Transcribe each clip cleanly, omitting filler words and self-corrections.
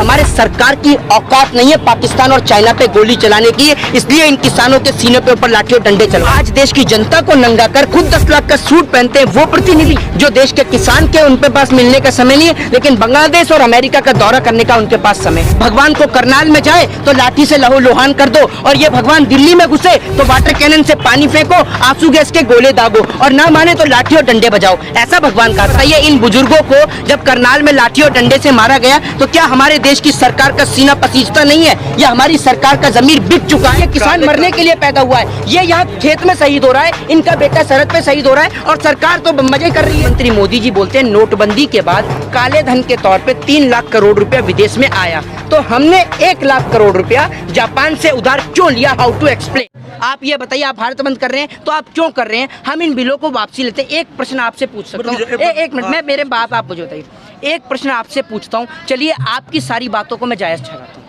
हमारे सरकार की औकात नहीं है पाकिस्तान और चाइना पे गोली चलाने की, इसलिए इन किसानों के सीने पे ऊपर लाठी और डंडे चलो। आज देश की जनता को नंगा कर खुद 10 लाख का सूट पहनते हैं वो प्रतिनिधि जो देश के किसान के उनके पास मिलने का समय नहीं है, लेकिन बांग्लादेश और अमेरिका का दौरा करने का उनके पास समय। भगवान को करनाल में जाए तो लाठी से लहू लुहान कर दो, और ये भगवान दिल्ली में घुसे तो वाटर कैनन से पानी फेंको, आंसू गैस के गोले दागो, और ना माने तो लाठी और डंडे बजाओ। ऐसा भगवान का बताइए, इन बुजुर्गों को जब करनाल में लाठी और डंडे से मारा गया तो क्या हमारे देश की सरकार का सीना पसीजता नहीं है, या हमारी सरकार का जमीर बिक चुका है? किसान मरने के लिए पैदा हुआ है, ये यहाँ खेत में शहीद हो रहा है, इनका बेटा सरहद पे शहीद हो रहा है, और सरकार तो मजे कर रही है। मंत्री मोदी जी बोलते हैं नोटबंदी के बाद काले धन के तौर पे 3 लाख करोड़ रुपया विदेश में आया, तो हमने 1 लाख करोड़ रुपया जापान से उधार क्यों लिया? How to explain? आप ये बताइए, आप भारत बंद कर रहे हैं तो आप क्यों कर रहे हैं? हम इन बिलों को वापसी लेते हैं। एक प्रश्न आपसे पूछ सकता हूँ, एक मिनट, मैं मेरे बात आप मुझे बताइए, एक प्रश्न आपसे पूछता हूँ, चलिए आपकी सारी बातों को मैं जायज़ ठहराता हूँ,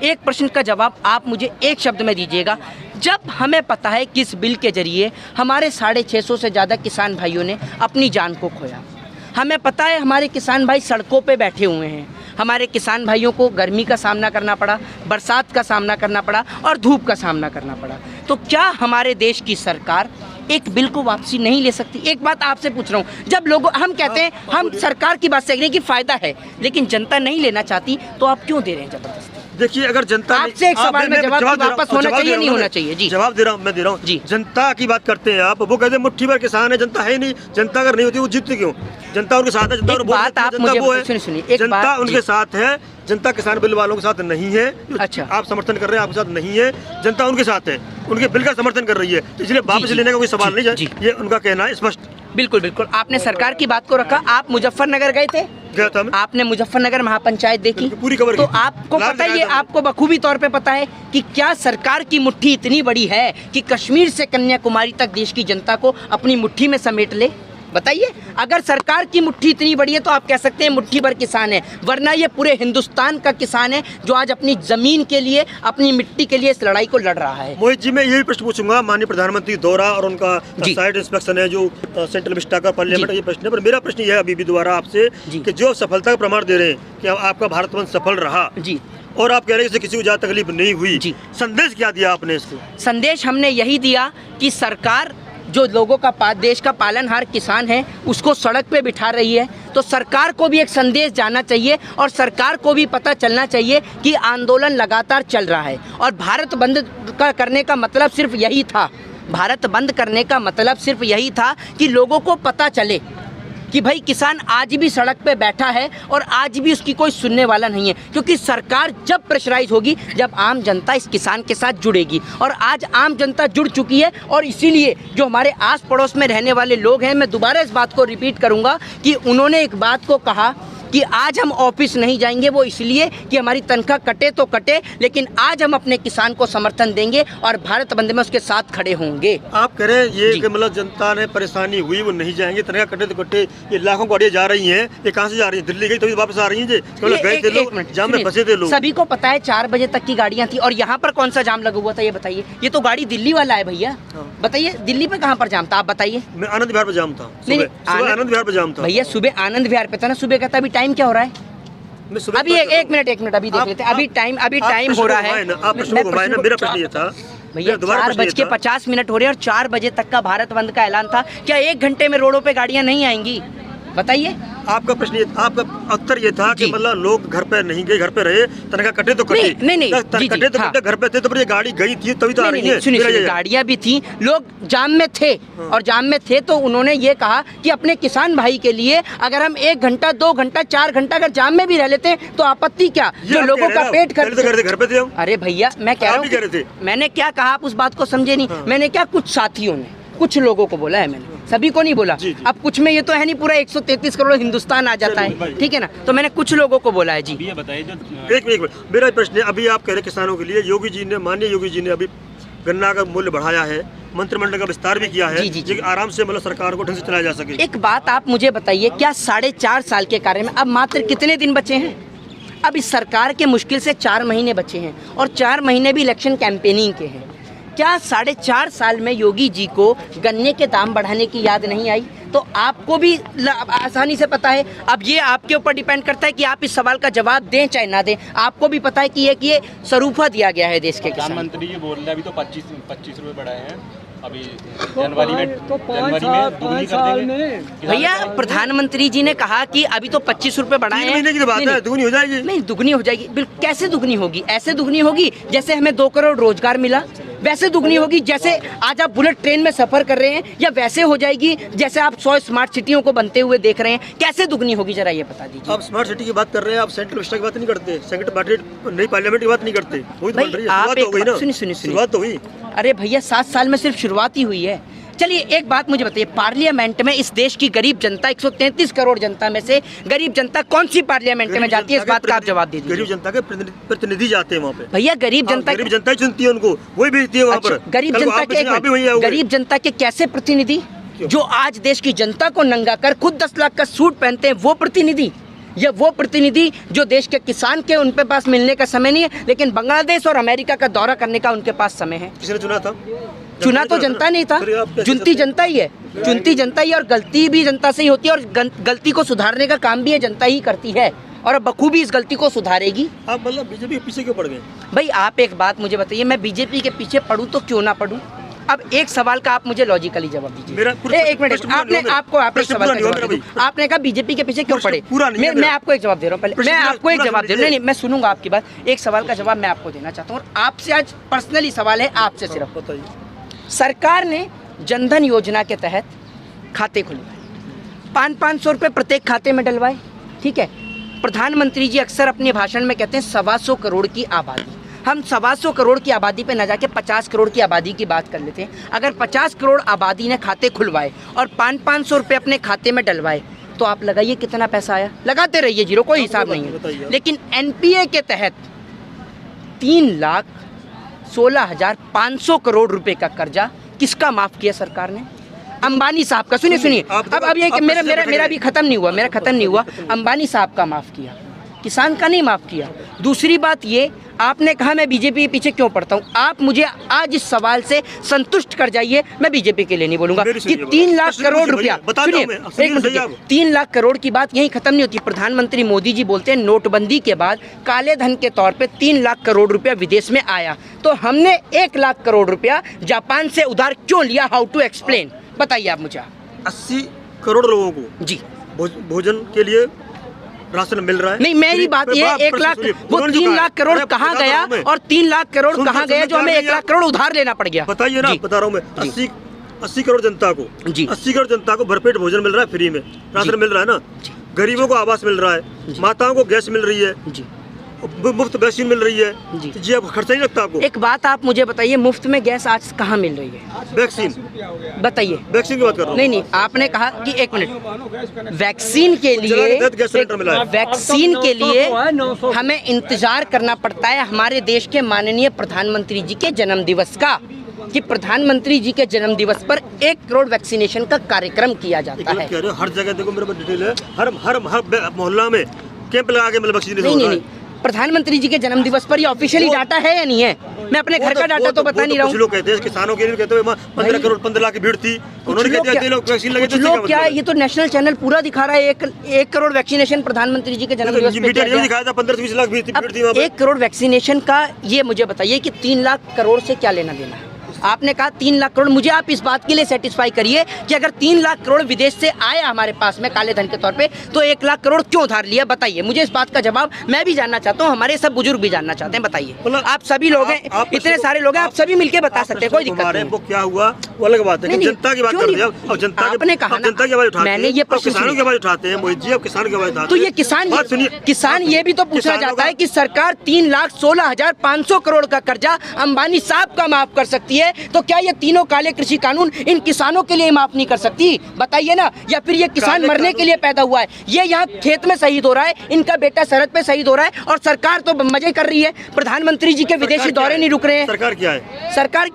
एक प्रश्न का जवाब आप मुझे एक शब्द में दीजिएगा। जब हमें पता है कि इस बिल के जरिए हमारे 650 से ज़्यादा किसान भाइयों ने अपनी जान को खोया, हमें पता है हमारे किसान भाई सड़कों पे बैठे हुए हैं, हमारे किसान भाइयों को गर्मी का सामना करना पड़ा, बरसात का सामना करना पड़ा और धूप का सामना करना पड़ा, तो क्या हमारे देश की सरकार एक बिल को वापसी नहीं ले सकती? एक बात आपसे पूछ रहा हूँ, जब लोग हम कहते हैं हम सरकार की बात से कह कि फ़ायदा है, लेकिन जनता नहीं लेना चाहती, तो आप क्यों दे रहे हैं जबरदस्ती? देखिए, अगर जनता आपसे एक सवाल में जवाब वापस होना चाहिए, नहीं होना चाहिए? जी जवाब दे रहा हूँ, मैं दे रहा हूँ जी। जनता की बात करते हैं आप, वो कहते हैं मुट्ठी भर किसान है, जनता है नहीं। जनता अगर नहीं होती वो जीतती क्यों? जनता उनके साथ है, जनता उनके साथ है, जनता किसान बिल वालों के साथ नहीं है। अच्छा, आप समर्थन कर रहे हैं, आपके साथ नहीं है, जनता उनके साथ है, उनके बिल का समर्थन कर रही है, इसलिए वापस लेने का कोई सवाल नहीं है, ये उनका कहना है स्पष्ट। बिल्कुल बिल्कुल, आपने सरकार की बात को रखा। आप मुजफ्फरनगर गए थे? गया था मैं। आपने मुजफ्फरनगर महापंचायत देखी? पूरी खबर। तो आपको पता है, ये आपको बखूबी तौर पे पता है कि क्या सरकार की मुट्ठी इतनी बड़ी है कि कश्मीर से कन्याकुमारी तक देश की जनता को अपनी मुट्ठी में समेट ले? बताइए, अगर सरकार की मुट्ठी इतनी बड़ी है तो आप कह सकते हैं मुट्ठी भर किसान है, वरना ये पूरे हिंदुस्तान का किसान है जो आज अपनी जमीन के लिए, अपनी मिट्टी के लिए इस लड़ाई को लड़ रहा है। मोहित जी, मैं यही प्रश्न पूछूंगा, माननीय प्रधानमंत्री दौरा और उनका साइड इंस्पेक्शन है जो सेंट्रल विस्टा का पार्लियामेंट, ये प्रश्न है, पर मेरा प्रश्न यह है अभी भी दोबारा आपसे कि जो सफलता का प्रमाण दे रहे हैं कि आपका भारत बंद सफल रहा जी, और आप कह रहे हैं किसी को ज्यादा तकलीफ नहीं हुई जी, संदेश क्या दिया आपने इसको? संदेश हमने यही दिया कि सरकार जो लोगों का देश का पालनहार किसान है उसको सड़क पे बिठा रही है, तो सरकार को भी एक संदेश जाना चाहिए और सरकार को भी पता चलना चाहिए कि आंदोलन लगातार चल रहा है, और भारत बंद करने का मतलब सिर्फ यही था, भारत बंद करने का मतलब सिर्फ यही था कि लोगों को पता चले कि भाई किसान आज भी सड़क पे बैठा है और आज भी उसकी कोई सुनने वाला नहीं है, क्योंकि सरकार जब प्रेशराइज होगी, जब आम जनता इस किसान के साथ जुड़ेगी, और आज आम जनता जुड़ चुकी है। और इसीलिए जो हमारे आस पड़ोस में रहने वाले लोग हैं, मैं दोबारा इस बात को रिपीट करूंगा कि उन्होंने एक बात को कहा कि आज हम ऑफिस नहीं जाएंगे, वो इसलिए कि हमारी तनख्वाह कटे तो कटे, लेकिन आज हम अपने किसान को समर्थन देंगे और भारत बंद में उसके साथ खड़े होंगे। आप कह रहे हैं ये कि मतलब जनता ने परेशानी हुई, वो नहीं जाएंगे, तनख्वाह कटे तो कटे, ये लाखों गाड़ियाँ जा रही हैं, ये कहाँ से जा रही है? दिल्ली गई तभी वापस आ रही है, गए थे लोग, जाम में फंसे थे लोग। सभी को पता है 4 बजे तक की गाड़ियाँ थी, और यहाँ पर कौन सा जाम लगा हुआ था ये बताइए? ये तो गाड़ी दिल्ली वाला है भैया, बताइए दिल्ली पे कहाँ पर जाम था? आप बताइए। मैं आनंद विहार पे जाम था, आनंद विहार पे जाम था भैया, सुबह आनंद विहार पे था ना, सुबह का था। अभी टाइम क्या हो रहा है? अभी एक मिनट अभी देख लेते हैं, अभी टाइम हो रहा है। मेरा प्रश्न ये था भैया, 4:50 हो रहे हैं और 4 बजे तक का भारत बंद का ऐलान था, क्या 1 घंटे में रोडों पे गाड़ियां नहीं आएंगी? बताइए। आपका प्रश्न, आपका उत्तर ये था कि मतलब लोग घर पे नहीं गए, घर पे रहे, तनख्वाह कटे तो कटे, नहीं कटे तो कटे, घर पे थे, तो पर ये गाड़ी गई थी तभी तो आ रही है। सुनिए, गाड़ियां भी थी, लोग जाम में थे, और जाम में थे तो उन्होंने ये कहा कि अपने किसान भाई के लिए अगर हम 1 घंटा 2 घंटा 4 घंटा अगर जाम में भी रह लेते हैं तो आपत्ति क्या? जो लोगों का पेट घर पे थे। अरे भैया, मैं कह रहा हूँ, मैंने क्या कहा आप उस बात को समझे नहीं। मैंने क्या, कुछ साथियों ने, कुछ लोगों को बोला है, मैंने सभी को नहीं बोला। अब कुछ में ये तो है नहीं पूरा 133 करोड़ हिंदुस्तान आ जाता है, ठीक है ना, तो मैंने कुछ लोगों को बोला है जी। ये बताइए, एक मिनट, मेरा प्रश्न है, अभी आप कह रहे किसानों के लिए योगी जी ने, माननीय योगी जी ने अभी गन्ना का मूल्य बढ़ाया है, मंत्रिमंडल का विस्तार भी किया है, जी, आराम से मतलब सरकार को ढंग से चलाया जा सके। एक बात आप मुझे बताइए, क्या 4.5 साल के कार्य में अब मात्र कितने दिन बचे हैं? अब इस सरकार के मुश्किल से 4 महीने बचे हैं, और 4 महीने भी इलेक्शन कैंपेनिंग के हैं। क्या 4.5 साल में योगी जी को गन्ने के दाम बढ़ाने की याद नहीं आई? तो आपको भी आसानी से पता है। अब ये आपके ऊपर डिपेंड करता है कि आप इस सवाल का जवाब दें चाहे ना दें। आपको भी पता है कि ये सरूफा दिया गया है देश के किसान। प्रधानमंत्री जी बोल रहे हैं अभी तो 25 रुपए बढ़ाए हैं, अभी जनवरी में दुगनी कर देंगे। भैया प्रधानमंत्री जी ने कहा कि अभी तो 25 रुपए बढ़ाए हैं। की बात है, दुगनी हो जाएगी। नहीं, दुगनी हो जाएगी। बिल्कुल। कैसे दुगनी होगी? ऐसे दुगनी होगी जैसे हमें 2 करोड़ रोजगार मिला, वैसे दुगनी होगी जैसे आज आप बुलेट ट्रेन में सफर कर रहे हैं, या वैसे हो जाएगी जैसे आप 100 स्मार्ट सिटियों को बनते हुए देख रहे हैं। कैसे दुगनी होगी जरा ये बता दीजिए। आप स्मार्ट सिटी की बात कर रहे हैं, आप सेंट्रल मिनिस्टर की बात नहीं करते, सेंट्रल बजट नई पार्लियामेंट की बात नहीं करते। भाई आप शुरुआत तो हुई। अरे भैया 7 साल में सिर्फ शुरुआत ही हुई है। चलिए एक बात मुझे बताइए, पार्लियामेंट में इस देश की गरीब जनता 133 करोड़ जनता में से गरीब जनता कौन सी पार्लियामेंट में जाती है? इस बात का आप जवाब दीजिए। गरीब जनता के प्रतिनिधि जाते हैं वहाँ पे। भैया गरीब जनता ही चुनती है उनको, वही भेजती है वहाँ पर। गरीब जनता के कैसे प्रतिनिधि? जो आज देश की जनता को नंगा कर खुद 10 लाख का सूट पहनते हैं, वो प्रतिनिधि? या वो प्रतिनिधि जो देश के किसान के उनके पास मिलने का समय नहीं है, लेकिन बांग्लादेश और अमेरिका का दौरा करने का उनके पास समय है? किसने चुना था? चुना तो जनता नहीं था, चुनती जनता ही है। चुनती जनता ही, और गलती भी जनता से ही होती है, और गलती को सुधारने का काम भी ये जनता ही करती है, और अब बखूबी इस गलती को सुधारेगी। आप मतलब बीजेपी के पीछे क्यों पड़ गए? भाई आप एक बात मुझे बताइए, मैं बीजेपी के पीछे पढ़ूं तो क्यों ना पढ़ूं? अब एक सवाल का आप मुझे लॉजिकली जवाब दीजिए। एक मिनट, आपने कहा बीजेपी के पीछे क्यों पड़े? मैं आपको एक जवाब दे रहा हूँ। पहले मैं आपको एक जवाब दे रहा हूँ। नहीं, मैं सुनूंगा आपकी बात। एक सवाल का जवाब मैं आपको देना चाहता हूँ, और आपसे आज पर्सनली सवाल है, आपसे सिर्फ। बताइए। सरकार ने जनधन योजना के तहत खाते खुलवाए, 500 रुपये प्रत्येक खाते में डलवाए, ठीक है। प्रधानमंत्री जी अक्सर अपने भाषण में कहते हैं 125 करोड़ की आबादी। हम 125 करोड़ की आबादी पे न जाके 50 करोड़ की आबादी की बात कर लेते हैं। अगर 50 करोड़ आबादी ने खाते खुलवाए और 500 रुपये अपने खाते में डलवाए, तो आप लगाइए कितना पैसा आया। लगाते रहिए, जीरो, कोई हिसाब नहीं है। लेकिन एनपीए के तहत 3,16,500 करोड़ रुपए का कर्जा किसका माफ किया सरकार ने? अंबानी साहब का। सुनिए अब ये मेरा भी खत्म नहीं हुआ। अंबानी साहब का माफ किया, किसान का नहीं माफ किया। दूसरी बात ये, आपने कहा मैं बीजेपी के पीछे क्यों पड़ता हूँ। आप मुझे आज इस सवाल से संतुष्ट कर जाइए, मैं बीजेपी के लिए नहीं बोलूंगा कि 3 लाख करोड़ रुपया। सुनिए एक मिनट, 3 लाख करोड़ की बात यहीं खत्म नहीं होती। प्रधानमंत्री मोदी जी बोलते हैं नोटबंदी के बाद काले धन के तौर पे 3 लाख करोड़ रुपया विदेश में आया, तो हमने 1 लाख करोड़ रुपया जापान से उधार क्यों लिया? हाउ टू एक्सप्लेन, बताइए आप मुझे। 80 करोड़ लोगों को जी भोजन के लिए राशन मिल रहा है। नहीं, मेरी बात ये 1 लाख, वो 3 लाख करोड़ कहाँ गया, और 3 लाख करोड़ कहाँ गया जो हमें 1 लाख करोड़ उधार लेना पड़ गया? बताइए ना, बता रहा हूँ मैं। 80 करोड़ जनता को जी, 80 करोड़ जनता को भरपेट भोजन मिल रहा है, फ्री में राशन मिल रहा है ना। गरीबों को आवास मिल रहा है, माताओं को गैस मिल रही है जी, मुफ्त वैक्सीन मिल रही है जी। अब खर्चा नहीं लगता आपको। एक बात आप मुझे बताइए, मुफ्त में गैस आज कहाँ मिल रही है? वैक्सीन, बताइए। वैक्सीन की बात कर रहा हूँ। नहीं, आपने कहा कि 1 मिनट, वैक्सीन के लिए हमें इंतजार करना पड़ता है हमारे देश के माननीय प्रधानमंत्री जी के जन्म दिवस का, कि प्रधानमंत्री जी के जन्म दिवस पर 1 करोड़ वैक्सीनेशन का कार्यक्रम किया जाता है। हर जगह देखो, मेरे पास डिटेल है, हर मोहल्ला में कैंप लगा के मतलब वैक्सीनेशन। नहीं, प्रधानमंत्री जी के जन्म दिवस पर ये ऑफिशियली डाटा है या नहीं है? मैं अपने घर का डाटा तो बता नहीं रहा हूँ। लोग कहते हैं किसानों के लिए, कहते हैं 15 लाख की भीड़ थी, उन्होंने कह दिया लोग वैक्सीन लगे। कुछ लोग क्या, ये तो नेशनल चैनल पूरा दिखा रहा है 1 करोड़ वैक्सीनेशन प्रधानमंत्री जी के जन्म दिवस पे दिखाया था। 15-20 लाख भीड़ थी। 1 करोड़ वैक्सीनेशन का ये मुझे बताइए कि 3 लाख करोड़ से क्या लेना देना है? आपने कहा 3 लाख करोड़, मुझे आप इस बात के लिए सेटिस्फाई करिए कि अगर 3 लाख करोड़ विदेश से आया हमारे पास में काले धन के तौर पे, तो 1 लाख करोड़ क्यों उधार लिया? बताइए मुझे इस बात का जवाब। मैं भी जानना चाहता हूँ, हमारे सब बुजुर्ग भी जानना चाहते हैं। बताइए, आप सभी लोग हैं, इतने सारे लोग हैं, आप सभी मिलकर बता सकते हैं, कोई दिक्कत नहीं। वो क्या हुआ वो अलग बात है, जनता की बात कर रहे हैं। अब जनता आपने कहा जनता की आवाज उठाते हैं, मैंने ये किसानों की आवाज उठाते हैं। मोहित जी, अब किसान की आवाज उठाते हैं, तो ये किसान ये भी तो पूछना चाहता है कि सरकार 3,16,500 करोड़ का कर्जा अंबानी साहब का माफ कर सकती है, तो क्या ये तीनों काले कृषि कानून इन किसानों के लिए माफ नहीं कर सकती? बताइए ना। या फिर ये किसान मरने के लिए पैदा हुआ है? ये यहाँ खेत में शहीद हो रहा है, इनका बेटा सरहद पे शहीद हो रहा है, और सरकार तो मजे कर रही है। प्रधानमंत्री जी के विदेशी दौरे नहीं रुक रहे हैं। सरकार क्या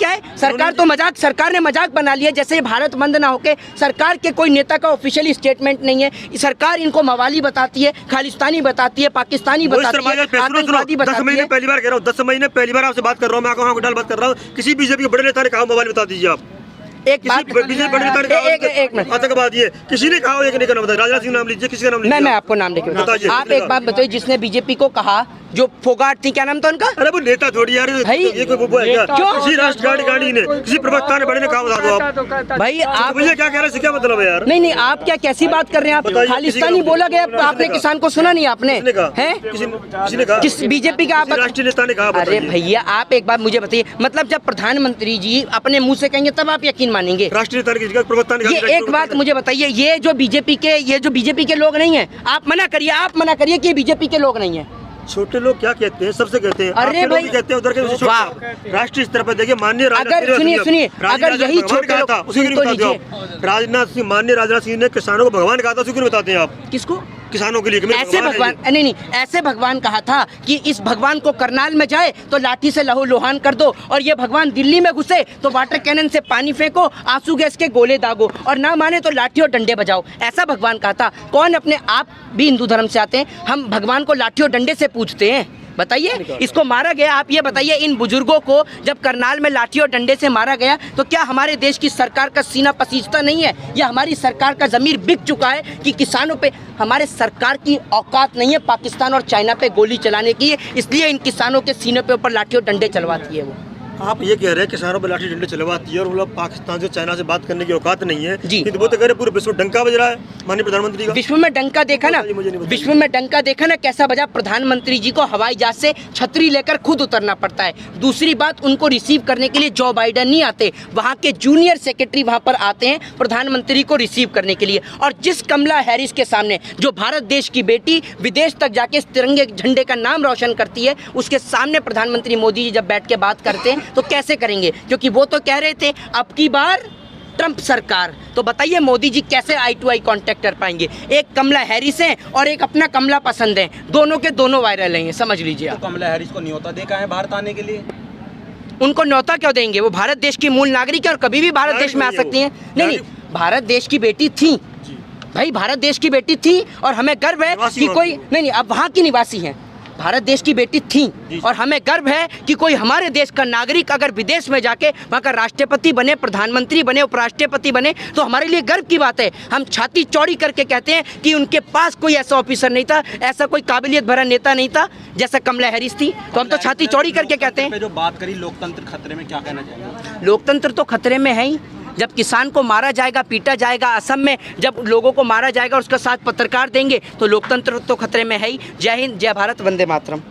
है? सरकार तो मजाक, सरकार ने मजाक बना लिया। जैसे भारत बंद ना होके सरकार के कोई नेता का ऑफिशियली स्टेटमेंट नहीं है। सरकार इनको मवाली बताती है, खालिस्तानी बताती है, पाकिस्तानी बताती है, आतंकवादी बताती है। पहली बार कह रहा हूँ, 10 महीने पहली बार आपसे बात कर रहा हूँ, मैं आंखों डाल बात कर रहा हूँ। किसी बीजेपी के बड़े नेता ने कहा मवाली बता दीजिए आप। एक बात आतंकवादी है, किसी ने कहा एक ने नाम बताया, राजनाथ सिंह नाम लीजिए, किसी का नाम मैं आपको नाम लेके बताइए। आप एक बात बताइए, जिसने बीजेपी को कहा, जो फोगाट थी, क्या नाम था उनका? अरे वो नेता थोड़ी यार, ये कोई वो है क्या? किसी राष्ट्र गाड़ी ने, किसी प्रवक्ता ने बड़े ने कहा, बता दो आप भाई। आप मुझे क्या कह रहे हैं, क्या मतलब है यार? नहीं, आप क्या कैसी बात कर रहे हैं? आप खालिस्तानी बोला गया, आपने किसान को सुना नहीं आपने? हैं? किसी ने कहा, किस बीजेपी का आप राष्ट्रीय नेता ने कहा? अरे भैया, आप एक बात मुझे बताइए, मतलब जब प्रधानमंत्री जी अपने मुंह से कहेंगे तब आप यकीन मानेंगे? राष्ट्रीय नेता प्रवक्ता ने ये एक बात मुझे बताइए, ये जो बीजेपी के लोग नहीं है, आप मना करिए कि बीजेपी के लोग नहीं है। छोटे लोग क्या कहते हैं, सबसे कहते हैं, अरे भाई कहते हैं उधर के राष्ट्रीय स्तर पर देखिए, माननीय अगर सुनिए, अगर यही छोटे लोग, राजनाथ सिंह, माननीय राजनाथ सिंह ने किसानों को भगवान कहा था, उसे क्यों बताते हैं आप? किसको? किसानों के लिए। ऐसे भगवान नहीं, ऐसे भगवान कहा था कि इस भगवान को करनाल में जाए तो लाठी से लहू लोहान कर दो, और ये भगवान दिल्ली में घुसे तो वाटर कैनन से पानी फेंको, आंसू गैस के गोले दागो, और ना माने तो लाठी और डंडे बजाओ। ऐसा भगवान कहा था। कौन अपने आप भी हिंदू धर्म से आते हैं, हम भगवान को लाठी और डंडे से पूजते हैं? बताइए, इसको मारा गया, आप ये बताइए, इन बुजुर्गों को जब करनाल में लाठी और डंडे से मारा गया तो क्या हमारे देश की सरकार का सीना पसीजता नहीं है, या हमारी सरकार का ज़मीर बिक चुका है कि किसानों पे हमारे सरकार की औकात नहीं है पाकिस्तान और चाइना पे गोली चलाने की, इसलिए इन किसानों के सीने पे ऊपर लाठी और डंडे चलवाती है वो? आप ये कह रहे हैं किसानों पर लाठी डंडे चलवाती है और मतलब पाकिस्तान से, चाइना से बात करने की औकात नहीं है जी। वो तो कह रहे पूरे विश्व डंका बज रहा है माननीय प्रधानमंत्री का। विश्व में डंका देखा ना, विश्व में डंका देखा ना कैसा बजा? प्रधानमंत्री जी को हवाई जहाज से छतरी लेकर खुद उतरना पड़ता है। दूसरी बात, उनको रिसीव करने के लिए जो बाइडेन नहीं आते, वहाँ के जूनियर सेक्रेटरी वहाँ पर आते हैं प्रधानमंत्री को रिसीव करने के लिए। और जिस कमला हैरिस के सामने, जो भारत देश की बेटी विदेश तक जाके इस तिरंगे झंडे का नाम रोशन करती है, उसके सामने प्रधानमंत्री मोदी जी जब बैठ के बात करते हैं तो कैसे करेंगे? क्योंकि वो तो कह रहे थे अब की बार ट्रंप सरकार, तो बताइए मोदी जी कैसे आई टू आई कांटेक्ट कर पाएंगे? एक कमला हैरिस है और एक अपना कमला पसंद है, दोनों के दोनों वायरल हैं, समझ लीजिए। तो कमला हैरिस को न्योता देखा है भारत आने के लिए? उनको न्योता क्यों देंगे? वो भारत देश की मूल नागरिक है और कभी भी भारत देश में आ सकती हैं। नहीं, भारत देश की बेटी थी भाई, भारत देश की बेटी थी, और हमें गर्व है कि कोई नहीं, अब वहाँ की निवासी हैं, भारत देश की बेटी थी, और हमें गर्व है कि कोई हमारे देश का नागरिक अगर विदेश में जाके वहाँ का राष्ट्रपति बने, प्रधानमंत्री बने, उपराष्ट्रपति बने, तो हमारे लिए गर्व की बात है। हम छाती चौड़ी करके कहते हैं कि उनके पास कोई ऐसा ऑफिसर नहीं था, ऐसा कोई काबिलियत भरा नेता नहीं था जैसा कमला हैरिस थी, तो हम तो छाती चौड़ी करके कहते हैं। जो बात करी लोकतंत्र खतरे में, क्या कहना चाहेंगे? लोकतंत्र तो खतरे में है ही। जब किसान को मारा जाएगा, पीटा जाएगा, असम में जब लोगों को मारा जाएगा, उसका साथ पत्रकार देंगे, तो लोकतंत्र तो खतरे में है ही। जय हिंद, जय भारत, वंदे मातरम।